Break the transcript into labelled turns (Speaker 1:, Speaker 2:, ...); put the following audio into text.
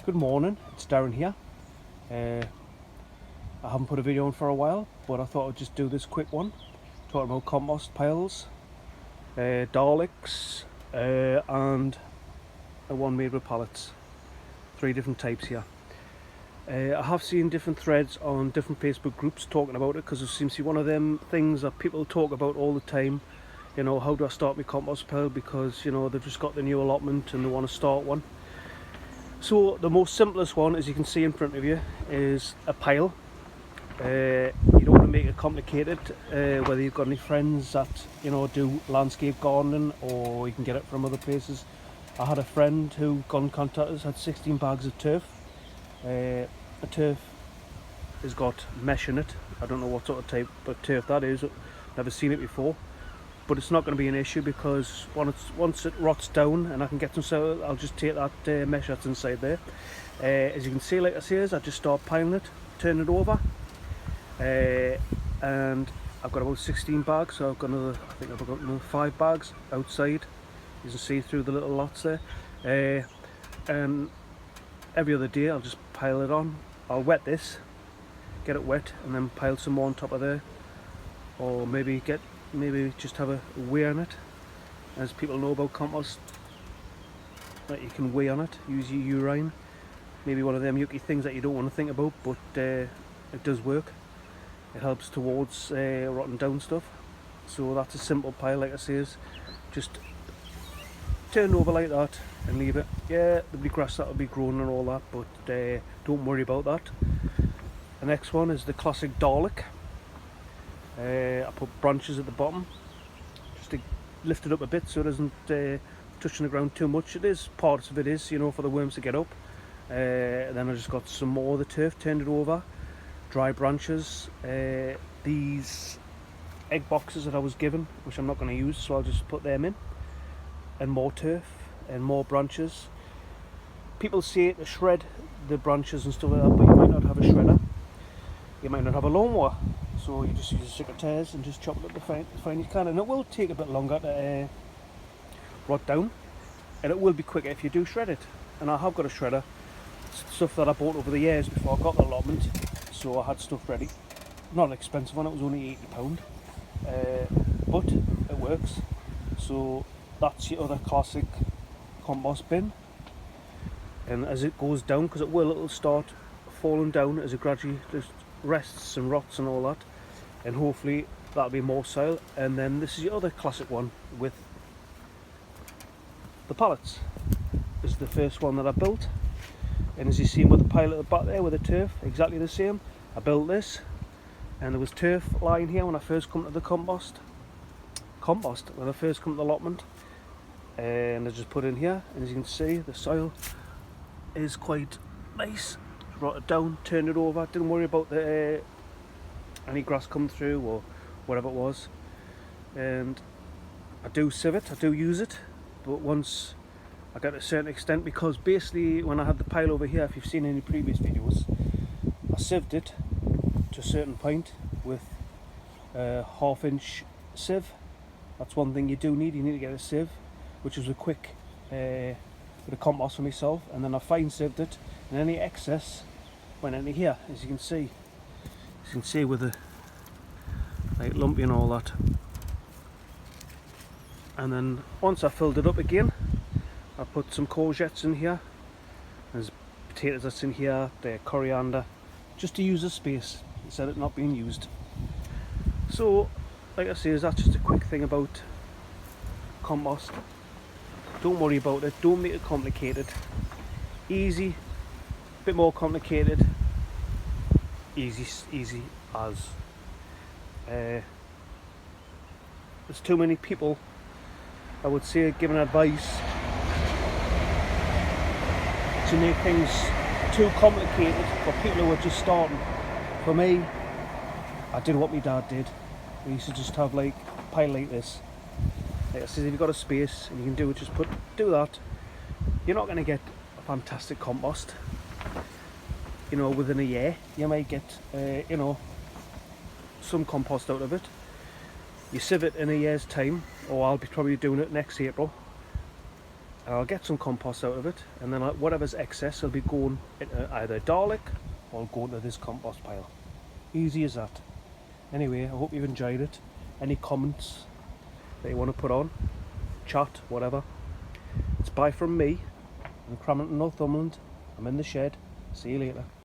Speaker 1: Good morning, it's Darren here. I haven't put a video on for a while, but I thought I'd just do this quick one talking about compost piles, darlecs, and a one made with pallets. 3 different types here. I have seen different threads on different Facebook groups talking about it, because it seems to be one of them things that people talk about all the time. You know, how do I start my compost pile, because you know they've just got the new allotment and they want to start one. So the most simplest one, as you can see in front of you, is a pile. You don't want to make it complicated, whether you've got any friends that do landscape gardening, or you can get it from other places. I had a friend who got in contact with us, had 16 bags of turf. A turf has got mesh in it. I don't know what sort of type of turf that is, never seen it before, but it's not going to be an issue, because once it rots down and I can get some soil, I'll just take that mesh that's inside there. As you can see, like I say, I just start piling it, turn it over, and I've got about 16 bags, so I think I've got another 5 bags outside. You can see through the little lots there, and every other day I'll just pile it on. I'll wet this, get it wet, and then pile some more on top of there, or maybe just have a weigh on it. As people know about compost, that you can weigh on it, use your urine. Maybe one of them yucky things that you don't want to think about, but it does work. It helps towards rotting down stuff. So that's a simple pile, like I say, is just turn it over like that and leave it. Yeah, there'll be grass that will be growing and all that, but don't worry about that. The next one is the classic darlec. I put branches at the bottom just to lift it up a bit so it isn't touching the ground too much. It is, parts of it is, for the worms to get up. And then I just got some more of the turf, turned it over, dry branches, these egg boxes that I was given, which I'm not going to use, so I'll just put them in, and more turf and more branches. People say to shred the branches and stuff like that, but you might not have a shredder, you might not have a lawnmower, so you just use a stick of tears and just chop it up the fine you can, and it will take a bit longer to rot down, and it will be quicker if you do shred it. And I have got a shredder, stuff that I bought over the years before I got the allotment, so I had stuff ready. Not an expensive one, it was only £80, but it works. So that's your other classic compost bin, and as it goes down, because it'll start falling down as it gradually just rests and rots and all that, and hopefully that'll be more soil. And then this is your other classic one with the pallets. This is the first one that I built, and as you see with the pile at the back there with the turf, exactly the same. I built this, and there was turf lying here when I first come to the compost when I first come to the allotment, and I just put in here, and as you can see, the soil is quite nice. Brought it down, turned it over, didn't worry about the any grass come through or whatever it was. And I do sieve it, I do use it, but once I get to a certain extent, because basically when I had the pile over here, if you've seen any previous videos, I sieved it to a certain point with a 1/2 inch sieve. That's one thing you do need, you need to get a sieve, which was a quick bit of compost for myself, and then I fine sieved it, and any excess went into here, as you can see. As you can see with the like lumpy and all that. And then once I filled it up again, I put some courgettes in here. There's potatoes that's in here, the coriander, just to use the space instead of it not being used. So, like I say, that's just a quick thing about compost. Don't worry about it, don't make it complicated. Easy, bit more complicated, easy as. There's too many people, I would say, giving advice to make things too complicated for people who are just starting. For me, I did what my dad did. We used to just have like a pile like this. Like I said, if you've got a space and you can do it, just do that. You're not going to get a fantastic compost, within a year. You might get, some compost out of it. You sieve it in a year's time, or I'll be probably doing it next April. and I'll get some compost out of it, and then whatever's excess will be going into either darlec or go into this compost pile. Easy as that. Anyway, I hope you've enjoyed it. Any comments that you want to put on, chat, whatever. It's bye from me. I'm Crampton, Northumberland. I'm in the shed. See you later.